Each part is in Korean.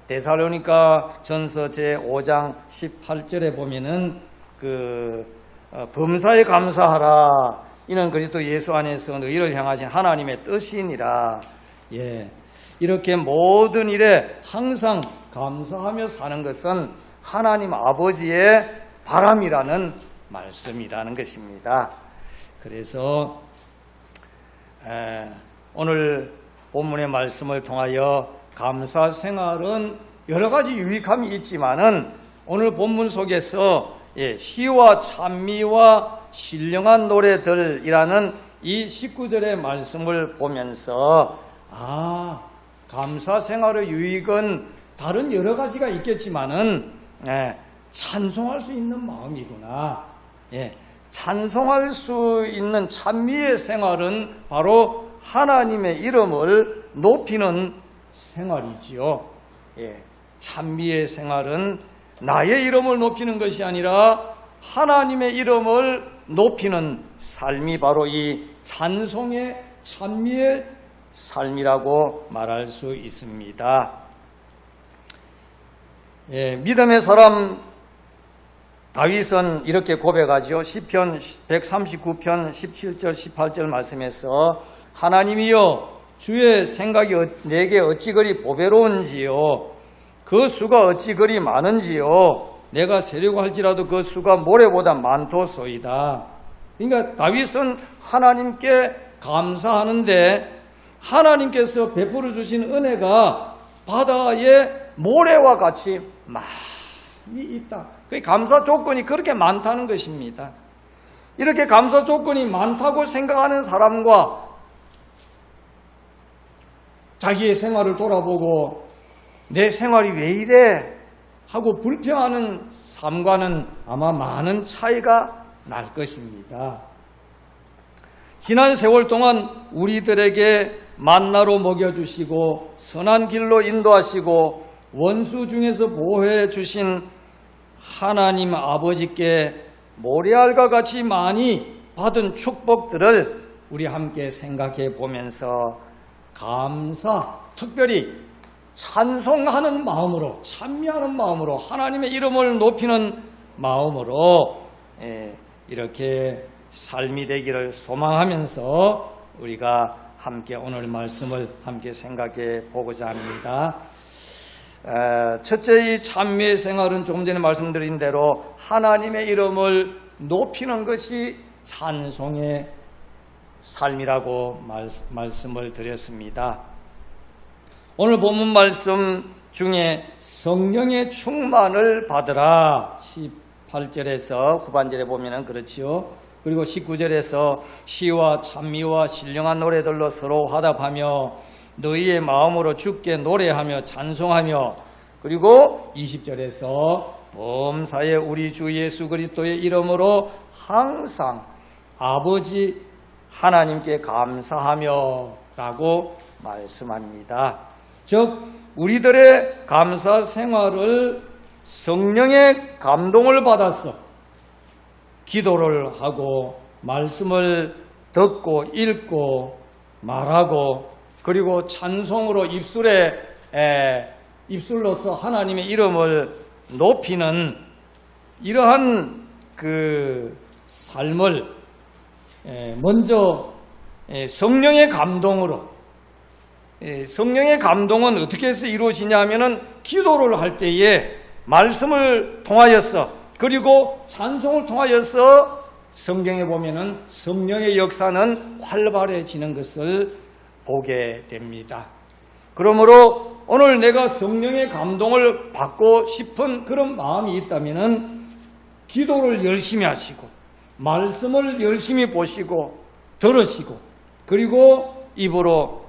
데살로니가 전서 제5장 18절에 보면은 범사에 감사하라. 이는 그리스도 예수 안에서 너희를 향하신 하나님의 뜻이니라. 예. 이렇게 모든 일에 항상 감사하며 사는 것은 하나님 아버지의 바람이라는 말씀이라는 것입니다. 그래서 오늘 본문의 말씀을 통하여 감사 생활은 여러 가지 유익함이 있지만은 오늘 본문 속에서 시와 찬미와 신령한 노래들이라는 이 19절의 말씀을 보면서 감사 생활의 유익은 다른 여러 가지가 있겠지만은 찬송할 수 있는 마음이구나. 찬송할 수 있는 찬미의 생활은 바로 하나님의 이름을 높이는 생활이지요. 찬미의 생활은 나의 이름을 높이는 것이 아니라 하나님의 이름을 높이는 삶이 바로 이 찬송의 찬미의 삶이라고 말할 수 있습니다. 믿음의 사람 다윗은 이렇게 고백하죠. 시편 139편 17절 18절 말씀에서 하나님이여 주의 생각이 내게 어찌 그리 보배로운지요 그 수가 어찌 그리 많은지요 내가 세려고 할지라도 그 수가 모래보다 많도소이다. 그러니까 다윗은 하나님께 감사하는데 하나님께서 베풀어 주신 은혜가 바다의 모래와 같이 많이 있다. 그 감사 조건이 그렇게 많다는 것입니다. 이렇게 감사 조건이 많다고 생각하는 사람과 자기의 생활을 돌아보고 내 생활이 왜 이래 하고 불평하는 삶과는 아마 많은 차이가 날 것입니다. 지난 세월 동안 우리들에게 만나로 먹여주시고 선한 길로 인도하시고 원수 중에서 보호해 주신 하나님 아버지께 모래알과 같이 많이 받은 축복들을 우리 함께 생각해 보면서 특별히 찬송하는 마음으로 찬미하는 마음으로 하나님의 이름을 높이는 마음으로 이렇게 삶이 되기를 소망하면서 우리가 함께 오늘 말씀을 함께 생각해 보고자 합니다. 첫째 이 찬미의 생활은 조금 전에 말씀드린 대로 하나님의 이름을 높이는 것이 찬송의 삶이라고 말씀을 드렸습니다. 오늘 본문 말씀 중에 성령의 충만을 받으라 18절에서 후반절에 보면은 그렇지요. 그리고 19절에서 시와 찬미와 신령한 노래들로 서로 화답하며 너희의 마음으로 주께 노래하며 찬송하며 그리고 20절에서 범사에 우리 주 예수 그리스도의 이름으로 항상 아버지 하나님께 감사하며 라고 말씀합니다. 즉 우리들의 감사 생활을 성령의 감동을 받아서 기도를 하고 말씀을 듣고 읽고 말하고 그리고 찬송으로 입술로서 하나님의 이름을 높이는 이러한 그 삶을 먼저 성령의 감동으로 성령의 감동은 어떻게 해서 이루어지냐 하면은 기도를 할 때에 말씀을 통하여서 그리고 찬송을 통하여서 성경에 보면은 성령의 역사는 활발해지는 것을 보게 됩니다. 그러므로 오늘 내가 성령의 감동을 받고 싶은 그런 마음이 있다면은 기도를 열심히 하시고 말씀을 열심히 보시고 들으시고 그리고 입으로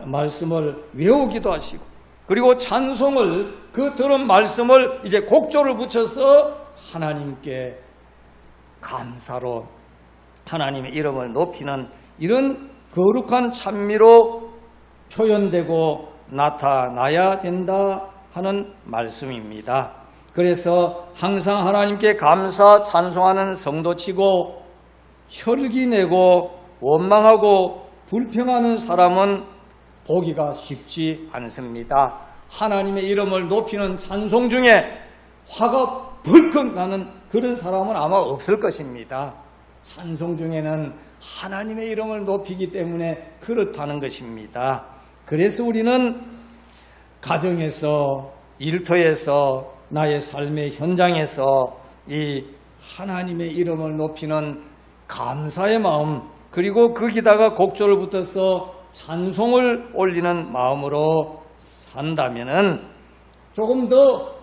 말씀을 외우기도 하시고 그리고 찬송을 그 들은 말씀을 이제 곡조를 붙여서 하나님께 감사로 하나님의 이름을 높이는 이런 거룩한 찬미로 표현되고 나타나야 된다 하는 말씀입니다. 그래서 항상 하나님께 감사 찬송하는 성도치고 혈기내고 원망하고 불평하는 사람은 보기가 쉽지 않습니다. 하나님의 이름을 높이는 찬송 중에 화가 벌컥 나는 그런 사람은 아마 없을 것입니다. 찬송 중에는 하나님의 이름을 높이기 때문에 그렇다는 것입니다. 그래서 우리는 가정에서, 일터에서, 나의 삶의 현장에서 이 하나님의 이름을 높이는 감사의 마음, 그리고 거기다가 곡조를 붙여서 찬송을 올리는 마음으로 산다면은 조금 더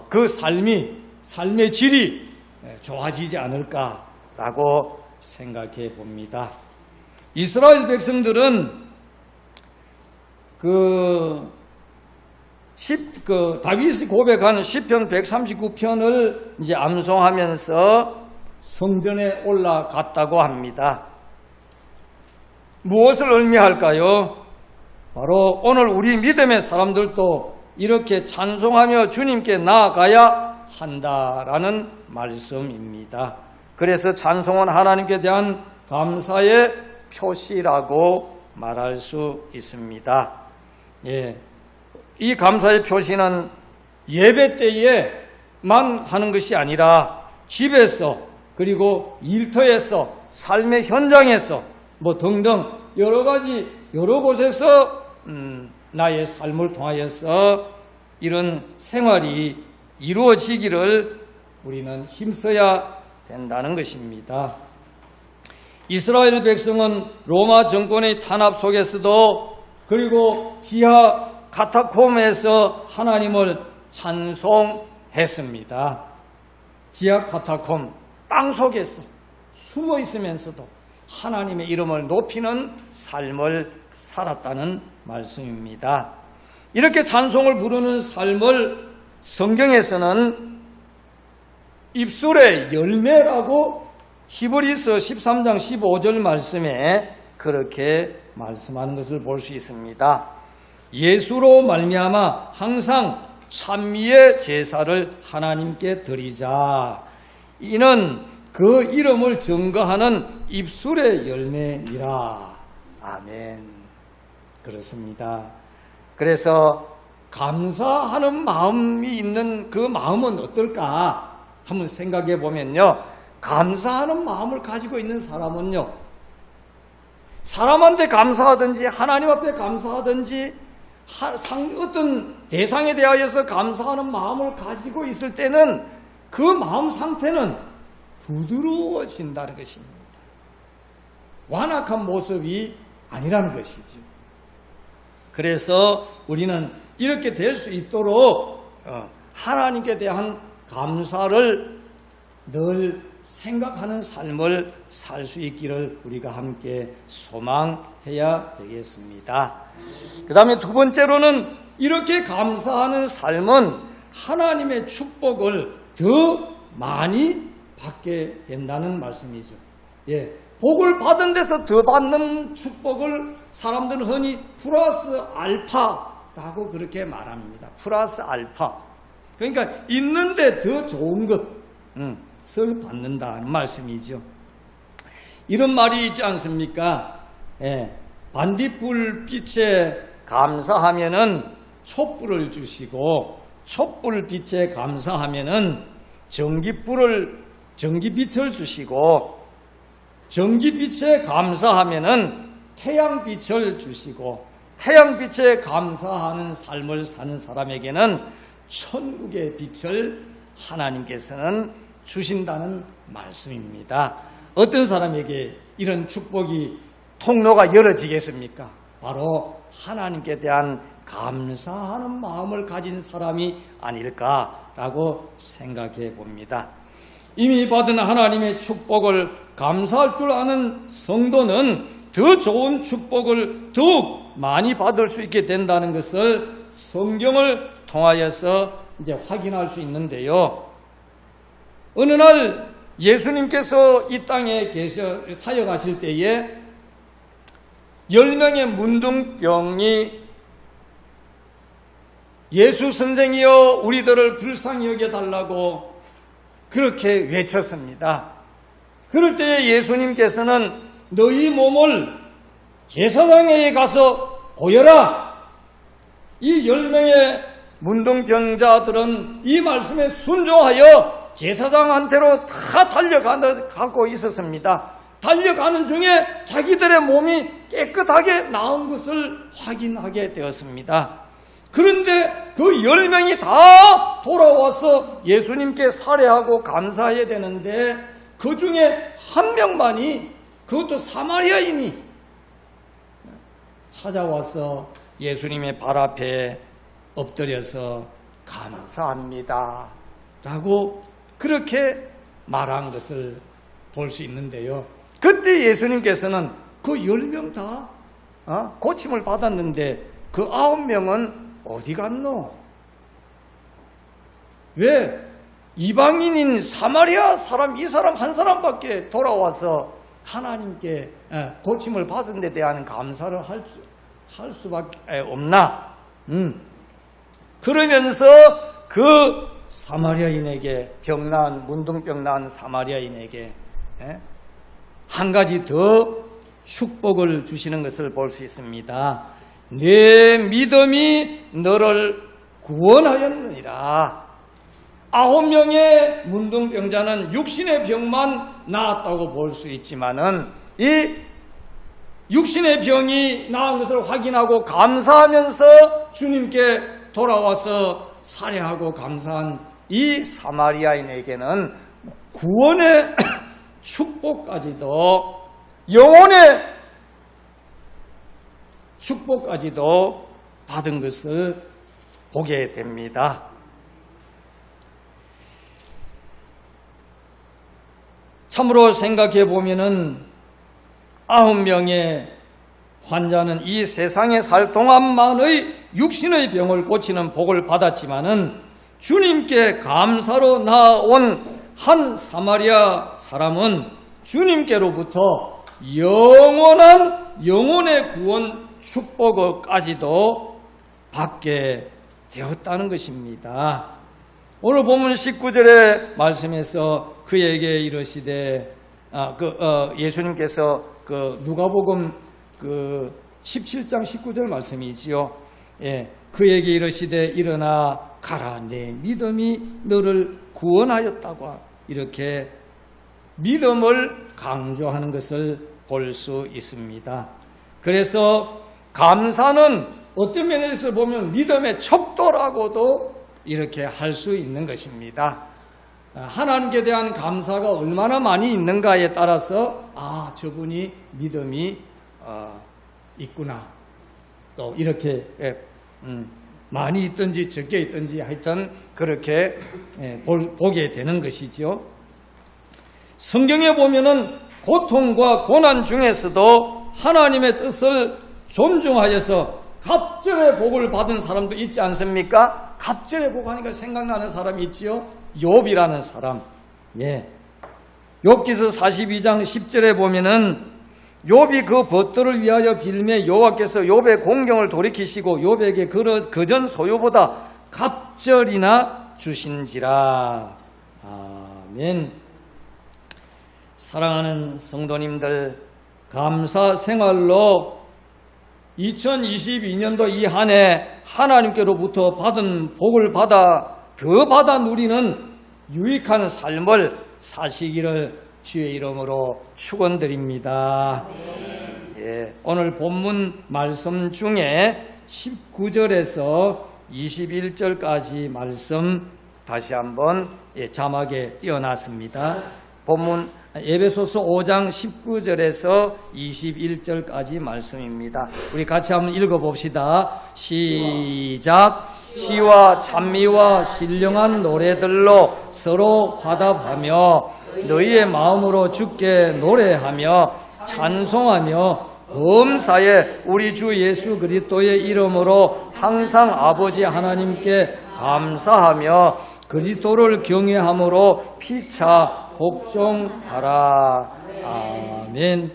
그 삶의 질이 좋아지지 않을까라고 생각해 봅니다. 이스라엘 백성들은 다윗이 고백하는 시편 139편을 이제 암송하면서 성전에 올라갔다고 합니다. 무엇을 의미할까요? 바로 오늘 우리 믿음의 사람들도 이렇게 찬송하며 주님께 나아가야 한다라는 말씀입니다. 그래서 찬송은 하나님께 대한 감사의 표시라고 말할 수 있습니다. 예. 이 감사의 표시는 예배 때에만 하는 것이 아니라 집에서, 그리고 일터에서, 삶의 현장에서 등등 여러 곳에서 나의 삶을 통하여서 이런 생활이 이루어지기를 우리는 힘써야 된다는 것입니다. 이스라엘 백성은 로마 정권의 탄압 속에서도, 그리고 지하 카타콤에서 하나님을 찬송했습니다. 지하 카타콤, 땅 속에서 숨어 있으면서도 하나님의 이름을 높이는 삶을 살았다는 말씀입니다. 이렇게 찬송을 부르는 삶을 성경에서는 입술의 열매라고 히브리서 13장 15절 말씀에 그렇게 말씀하는 것을 볼 수 있습니다. 예수로 말미암아 항상 찬미의 제사를 하나님께 드리자. 이는 그 이름을 증거하는 입술의 열매니라. 아멘. 그렇습니다. 그래서 감사하는 마음이 있는 그 마음은 어떨까 한번 생각해 보면요, 감사하는 마음을 가지고 있는 사람은요, 사람한테 감사하든지 하나님 앞에 감사하든지 어떤 대상에 대하여서 감사하는 마음을 가지고 있을 때는 그 마음 상태는 부드러워진다는 것입니다. 완악한 모습이 아니라는 것이죠. 그래서 우리는 이렇게 될 수 있도록 하나님께 대한 감사를 늘 생각하는 삶을 살 수 있기를 우리가 함께 소망해야 되겠습니다. 그 다음에 두 번째로는 이렇게 감사하는 삶은 하나님의 축복을 더 많이 받게 된다는 말씀이죠. 예, 복을 받은 데서 더 받는 축복을 사람들은 흔히 플러스 알파라고 그렇게 말합니다. 플러스 알파. 그러니까 있는데 더 좋은 것을 받는다는 말씀이죠. 이런 말이 있지 않습니까? 예, 반딧불빛에 감사하면은 촛불을 주시고, 촛불빛에 감사하면은 전기빛을 주시고, 전기빛에 감사하면은 태양빛을 주시고, 태양빛에 감사하는 삶을 사는 사람에게는 천국의 빛을 하나님께서는 주신다는 말씀입니다. 어떤 사람에게 이런 축복이 통로가 열어지겠습니까? 바로 하나님께 대한 감사하는 마음을 가진 사람이 아닐까라고 생각해 봅니다. 이미 받은 하나님의 축복을 감사할 줄 아는 성도는 더 좋은 축복을 더욱 많이 받을 수 있게 된다는 것을 성경을 통하여서 이제 확인할 수 있는데요. 어느 날 예수님께서 이 땅에 사역하실 때에 10명의 문둥병이 예수 선생이여 우리들을 불쌍히 여겨달라고 그렇게 외쳤습니다. 그럴 때에 예수님께서는 너희 몸을 제사장에게 가서 보여라. 이 10명의 문둥병자들은 이 말씀에 순종하여 제사장한테로 다 달려가고 있었습니다. 달려가는 중에 자기들의 몸이 깨끗하게 나은 것을 확인하게 되었습니다. 그런데 그 10명이 다 돌아와서 예수님께 살해하고 감사해야 되는데 그 중에 한 명만이, 그것도 사마리아인이 찾아와서 예수님의 발 앞에 엎드려서 감사합니다 라고 그렇게 말한 것을 볼 수 있는데요. 그때 예수님께서는 그 10명 다 고침을 받았는데 그 9명은 어디 갔노? 왜 이방인인 사마리아 사람, 이 사람 한 사람밖에 돌아와서 하나님께 고침을 받은 데 대한 감사를 할 수밖에 없나? 그러면서 그 사마리아인에게, 문둥병 난 사마리아인에게 한 가지 더 축복을 주시는 것을 볼 수 있습니다. 내 믿음이 너를 구원하였느니라. 9명의 문둥병자는 육신의 병만 나았다고 볼 수 있지만은 이 육신의 병이 나은 것을 확인하고 감사하면서 주님께 돌아와서 살해하고 감사한 이 사마리아인에게는 구원의 축복까지도, 영혼의 축복까지도 받은 것을 보게 됩니다. 참으로 생각해 보면은 9명의 환자는 이 세상에 살 동안만의 육신의 병을 고치는 복을 받았지만은 주님께 감사로 나아온 한 사마리아 사람은 주님께로부터 영혼의 구원 축복까지도 받게 되었다는 것입니다. 오늘 본문 19절의 말씀에서 그에게 이르시되 예수님께서 누가복음 17장 19절 말씀이지요. 그에게 이르시되 일어나 가라, 내 믿음이 너를 구원하였다고 이렇게 믿음을 강조하는 것을 볼 수 있습니다. 그래서 감사는 어떤 면에서 보면 믿음의 척도라고도 이렇게 할 수 있는 것입니다. 하나님께 대한 감사가 얼마나 많이 있는가에 따라서 저분이 믿음이 있구나, 또 이렇게 많이 있든지 적게 있든지 하여튼 그렇게 보게 되는 것이죠. 성경에 보면은 고통과 고난 중에서도 하나님의 뜻을 존중하여서 갑절의 복을 받은 사람도 있지 않습니까? 갑절의 복 하니까 생각나는 사람이 있지요. 욥이라는 사람. 욥기서 42장 10절에 보면은 욥이 그 벗들을 위하여 빌매 여호와께서 욥의 공경을 돌이키시고 욥에게 그전 소유보다 갑절이나 주신지라. 아멘. 사랑하는 성도님들, 감사 생활로 2022년도 이 한 해 하나님께로부터 받은 복을 더 받아 누리는 유익한 삶을 사시기를 주의 이름으로 축원드립니다. 오늘 본문 말씀 중에 19절에서 21절까지 말씀 다시 한번 자막에 띄워놨습니다. 본문 에베소서 5장 19절에서 21절까지 말씀입니다. 우리 같이 한번 읽어봅시다. 시작. 시와 찬미와 신령한 노래들로 서로 화답하며 너희의 마음으로 주께 노래하며 찬송하며 범사에 우리 주 예수 그리스도의 이름으로 항상 아버지 하나님께 감사하며 그리스도를 경외함으로 피차 복종하라. 아멘.